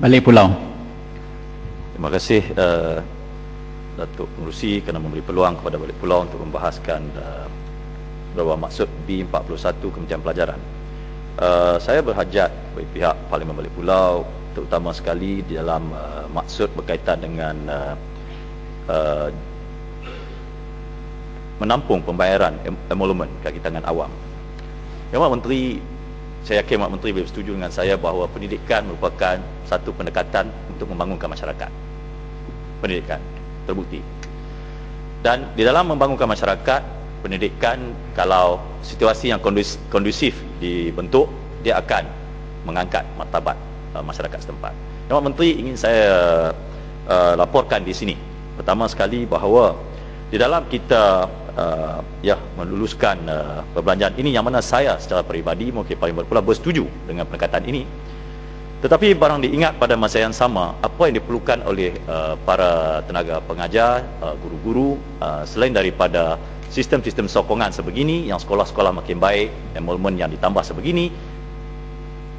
Balik Pulau. Terima kasih Datuk Pengerusi kerana memberi peluang kepada Balik Pulau untuk membahaskan beberapa maksud B41 Kementerian Pelajaran. Saya berhajat bagi pihak Parlimen Balik Pulau, terutama sekali di dalam maksud berkaitan dengan menampung pembayaran emolumen kaki tangan awam. Yang Menteri, saya yakin Mak Menteri boleh bersetuju dengan saya bahawa pendidikan merupakan satu pendekatan untuk membangunkan masyarakat. Pendidikan terbukti. Dan di dalam membangunkan masyarakat, pendidikan kalau situasi yang kondusif dibentuk, dia akan mengangkat martabat masyarakat setempat. Yang Mak Menteri ingin saya laporkan di sini. Pertama sekali bahawa di dalam kita meluluskan perbelanjaan ini, yang mana saya secara peribadi mungkin Parlimen pula bersetuju dengan pendekatan ini, tetapi barang diingat pada masa yang sama apa yang diperlukan oleh para tenaga pengajar, guru-guru, selain daripada sistem-sistem sokongan sebegini, yang sekolah-sekolah makin baik, enrollment yang ditambah sebegini,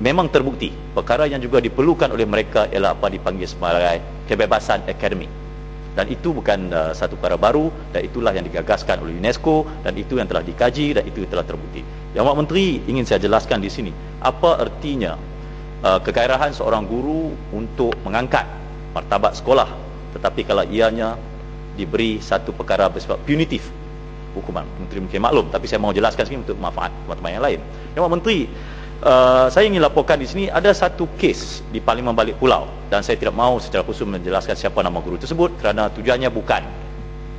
memang terbukti perkara yang juga diperlukan oleh mereka ialah apa dipanggil sebagai kebebasan akademik. Dan itu bukan satu perkara baru, dan itulah yang digagaskan oleh UNESCO, dan itu yang telah dikaji, dan itu telah terbukti. Yang Mak Menteri ingin saya jelaskan di sini, apa artinya kegairahan seorang guru untuk mengangkat martabat sekolah, tetapi kalau ianya diberi satu perkara bersifat punitif, hukuman. Menteri mungkin maklum, tapi saya mahu jelaskan sini untuk manfaat teman-teman yang lain. Yang Mak Menteri, saya ingin laporkan di sini ada satu kes di Parlimen Balik Pulau, dan saya tidak mahu secara khusus menjelaskan siapa nama guru tersebut kerana tujuannya bukan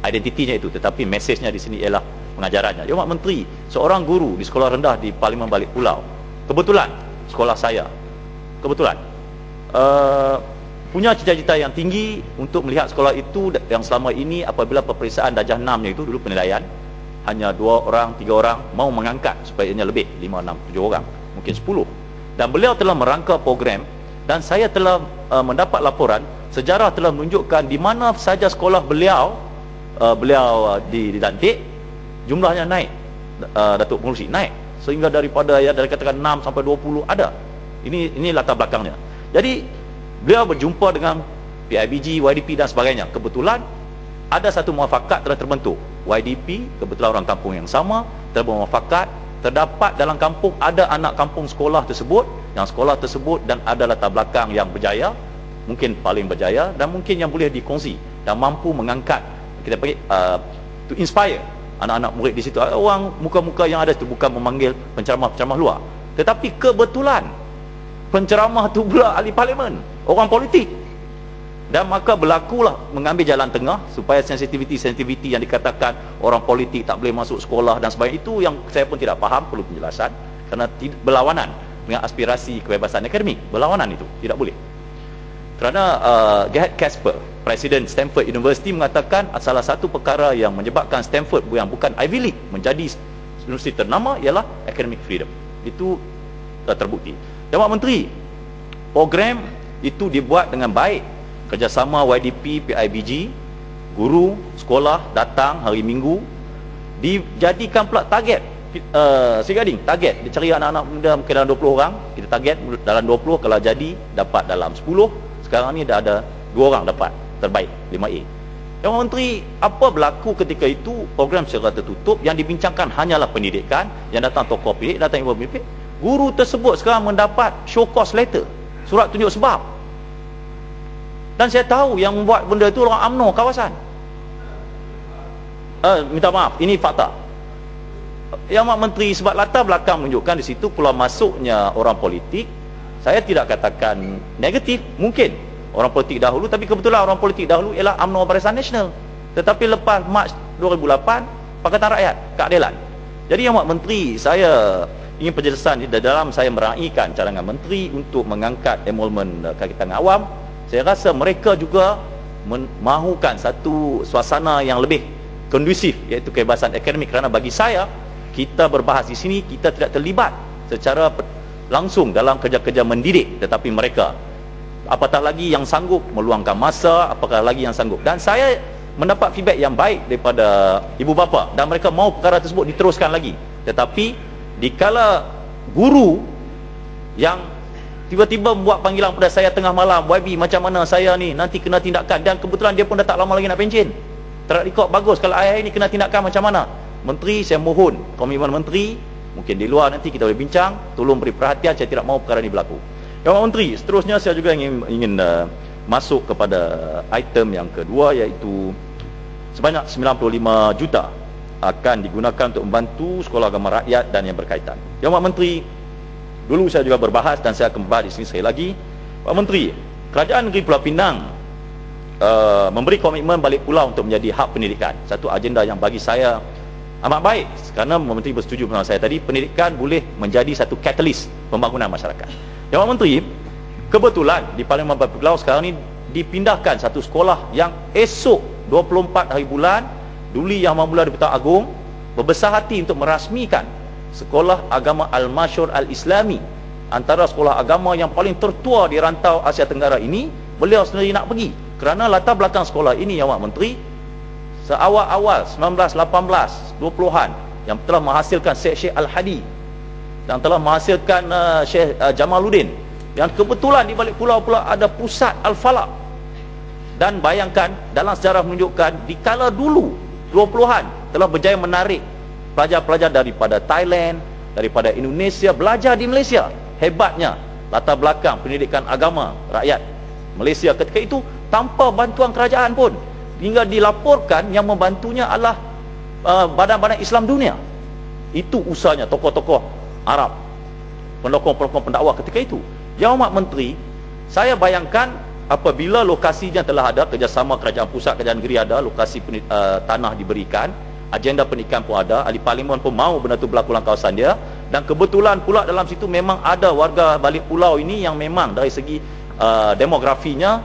identitinya itu, tetapi mesejnya di sini ialah pengajarannya. Ya Mak Menteri, seorang guru di sekolah rendah di Parlimen Balik Pulau, kebetulan sekolah saya kebetulan punya cita-cita yang tinggi untuk melihat sekolah itu yang selama ini apabila peperiksaan darjah 6 itu dulu penilaian hanya 2 orang, 3 orang, mau mengangkat supaya ia lebih 5, 6, 7 orang, mungkin 10. Dan beliau telah merangka program, dan saya telah mendapat laporan sejarah telah menunjukkan di mana saja sekolah beliau dilantik, jumlahnya naik, Datuk Pengerusi, naik sehingga daripada dari katakan 6 sampai 20 ada. Ini latar belakangnya. Jadi beliau berjumpa dengan PIBG, YDP dan sebagainya. Kebetulan ada satu muafakat telah terbentuk. YDP kebetulan orang kampung yang sama telah bermuafakat, terdapat dalam kampung ada anak kampung sekolah tersebut, yang sekolah tersebut dan ada latar belakang yang berjaya, mungkin paling berjaya, dan mungkin yang boleh dikongsi dan mampu mengangkat, kita panggil to inspire anak-anak murid di situ. Orang muka-muka yang ada itu bukan memanggil penceramah-penceramah luar, tetapi kebetulan penceramah itu pula ahli parlimen, orang politik. Dan maka berlakulah mengambil jalan tengah supaya sensitiviti yang dikatakan orang politik tak boleh masuk sekolah dan sebagainya, itu yang saya pun tidak faham, perlu penjelasan, kerana berlawanan dengan aspirasi kebebasan akademik. Berlawanan itu, tidak boleh. Kerana Gerhard Casper, Presiden Stanford University, mengatakan salah satu perkara yang menyebabkan Stanford yang bukan Ivy League menjadi universiti ternama ialah academic freedom. Itu terbukti. Dan Mak Menteri, program itu dibuat dengan baik, kerjasama YDP, PIBG, guru, sekolah datang hari Minggu, dijadikan pula target, target, dia cari anak-anak muda mungkin dalam 20 orang, kita target dalam 20, kalau jadi dapat dalam 10, sekarang ni dah ada 2 orang dapat terbaik 5A. Yang Mak Menteri, apa berlaku ketika itu program secara tertutup, yang dibincangkan hanyalah pendidikan, yang datang tokoh pendidik, datang ibu pendidik, guru tersebut sekarang mendapat show cause letter, surat tunjuk sebab. Dan saya tahu yang membuat benda itu orang UMNO kawasan. Minta maaf, ini fakta. Yang Mak Menteri, sebab latar belakang menunjukkan di situ keluar masuknya orang politik. Saya tidak katakan negatif, mungkin orang politik dahulu, tapi kebetulan orang politik dahulu ialah UMNO Barisan Nasional. Tetapi lepas Mac 2008, Pakatan Rakyat, keadilan. Jadi yang Mak Menteri, saya ingin penjelasan dalam saya meraihkan cadangan menteri untuk mengangkat enrollment kaki tangan awam. Saya rasa mereka juga mahukan satu suasana yang lebih kondusif, iaitu kebebasan akademik. Kerana bagi saya, kita berbahas di sini, kita tidak terlibat secara langsung dalam kerja-kerja mendidik, tetapi mereka, apatah lagi yang sanggup meluangkan masa, apakah lagi yang sanggup. Dan saya mendapat feedback yang baik daripada ibu bapa, dan mereka mahu perkara tersebut diteruskan lagi. Tetapi dikala guru yang tiba-tiba buat panggilan pada saya tengah malam, YB macam mana saya ni nanti kena tindakan, dan kebetulan dia pun dah tak lama lagi nak pencen. Track record bagus, kalau ayah ini kena tindakan macam mana? Menteri, saya mohon komitmen menteri, mungkin di luar nanti kita boleh bincang, tolong beri perhatian, saya tidak mahu perkara ini berlaku. Yang Menteri, seterusnya saya juga ingin masuk kepada item yang kedua, iaitu sebanyak 95 juta akan digunakan untuk membantu sekolah agama rakyat dan yang berkaitan. Yang Pak Menteri, dulu saya juga berbahas dan saya akan berbahas di sini sekali lagi. Pak Menteri, Kerajaan Negeri Pulau Pinang memberi komitmen balik pulau untuk menjadi hub pendidikan. Satu agenda yang bagi saya amat baik, kerana Menteri bersetuju bersama saya tadi, pendidikan boleh menjadi satu katalis pembangunan masyarakat. Yang Pak Menteri, kebetulan di Parlimen Batu Pulau sekarang ni dipindahkan satu sekolah yang esok 24 hari bulan, Duli Yang Maha Mulia Di-Pertuan Agong berbesar hati untuk merasmikan Sekolah Agama Al-Masyur Al-Islami, antara sekolah agama yang paling tertua di rantau Asia Tenggara ini. Beliau sendiri nak pergi kerana latar belakang sekolah ini, Yang Pak Menteri, seawal-awal 1918 20-an yang telah menghasilkan Syekh Al-Hadi dan telah menghasilkan Syekh Jamaluddin, yang kebetulan di balik pulau pula ada pusat Al-Falaq. Dan bayangkan, dalam sejarah menunjukkan di kala dulu 20-an telah berjaya menarik pelajar-pelajar daripada Thailand, daripada Indonesia belajar di Malaysia. Hebatnya latar belakang pendidikan agama rakyat Malaysia ketika itu tanpa bantuan kerajaan pun, hingga dilaporkan yang membantunya adalah badan-badan Islam dunia. Itu usahanya tokoh-tokoh Arab, pendokong-pendokong pendakwah ketika itu. Yang Amat Menteri, saya bayangkan apabila lokasinya telah ada, kerjasama kerajaan pusat, kerajaan negeri ada, lokasi tanah diberikan, agenda pendidikan pun ada, ahli parlimen pun mahu benda itu berlaku dalam kawasan dia, dan kebetulan pula dalam situ memang ada warga balik pulau ini yang memang dari segi demografinya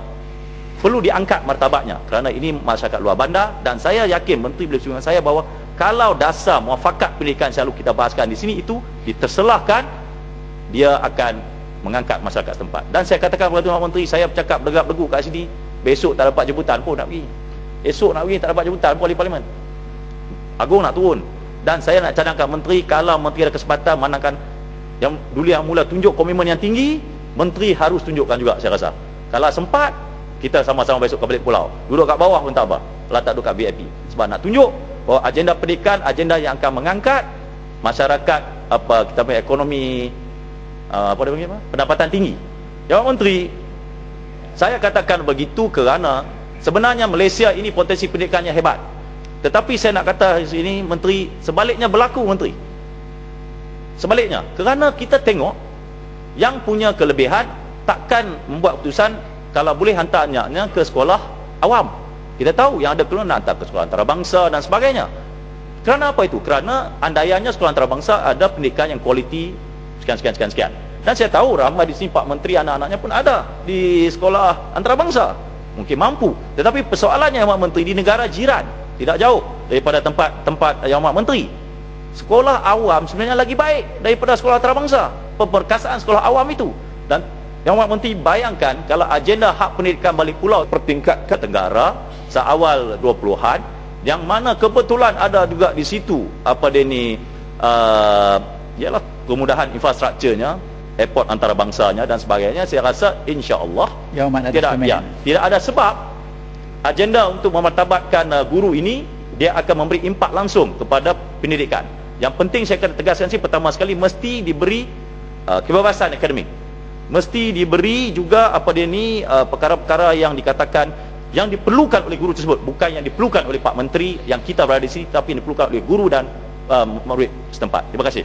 perlu diangkat martabatnya, kerana ini masyarakat luar bandar. Dan saya yakin Menteri boleh setuju dengan saya bahawa kalau dasar muafakat pendidikan selalu kita bahaskan di sini itu diterselahkan, dia akan mengangkat masyarakat setempat. Dan saya katakan kepada Tuan Menteri, saya bercakap legap-legu kat sini, besok tak dapat jemputan pun nak pergi, esok nak pergi tak dapat jemputan pun ahli parlimen Agong nak turun. Dan saya nak cadangkan Menteri, kalau Menteri ada kesempatan manakan yang dulu yang mula tunjuk komitmen yang tinggi, Menteri harus tunjukkan juga. Saya rasa kalau sempat, kita sama-sama besok ke balik pulau, duduk kat bawah pun tak apa, kalau tak duduk kat VIP, sebab nak tunjuk bahawa agenda pendidikan, agenda yang akan mengangkat masyarakat kita punya ekonomi pendapatan tinggi. Jawab Menteri, saya katakan begitu kerana sebenarnya Malaysia ini potensi pendidikannya hebat. Tetapi saya nak kata di sini Menteri, sebaliknya berlaku Menteri. Sebaliknya, kerana kita tengok yang punya kelebihan takkan membuat keputusan kalau boleh hantar anaknya ke sekolah awam. Kita tahu yang ada keluar nak hantar ke sekolah antarabangsa dan sebagainya. Kerana apa itu? Kerana andaiannya sekolah antarabangsa ada pendidikan yang kualiti sekian. Dan saya tahu ramai di sini Pak Menteri anak-anaknya pun ada di sekolah antarabangsa, mungkin mampu. Tetapi persoalannya Pak Menteri, di negara jiran tidak jauh daripada tempat Yang Amat Menteri, sekolah awam sebenarnya lagi baik daripada sekolah antarabangsa, pemerkasaan sekolah awam itu. Dan Yang Amat Menteri bayangkan kalau agenda hak pendidikan balik pulau pertingkat ke Tenggara seawal 20-an, yang mana kebetulan ada juga di situ ialah kemudahan infrastrukturnya, airport antarabangsanya dan sebagainya. Saya rasa insya-Allah tidak ada sebab agenda untuk memartabatkan guru ini dia akan memberi impak langsung kepada pendidikan. Yang penting saya akan tegaskan sini, pertama sekali mesti diberi kebebasan akademik, mesti diberi juga perkara-perkara yang dikatakan yang diperlukan oleh guru tersebut, bukan yang diperlukan oleh Pak Menteri yang kita berada di sini, tapi yang diperlukan oleh guru dan murid setempat. Terima kasih.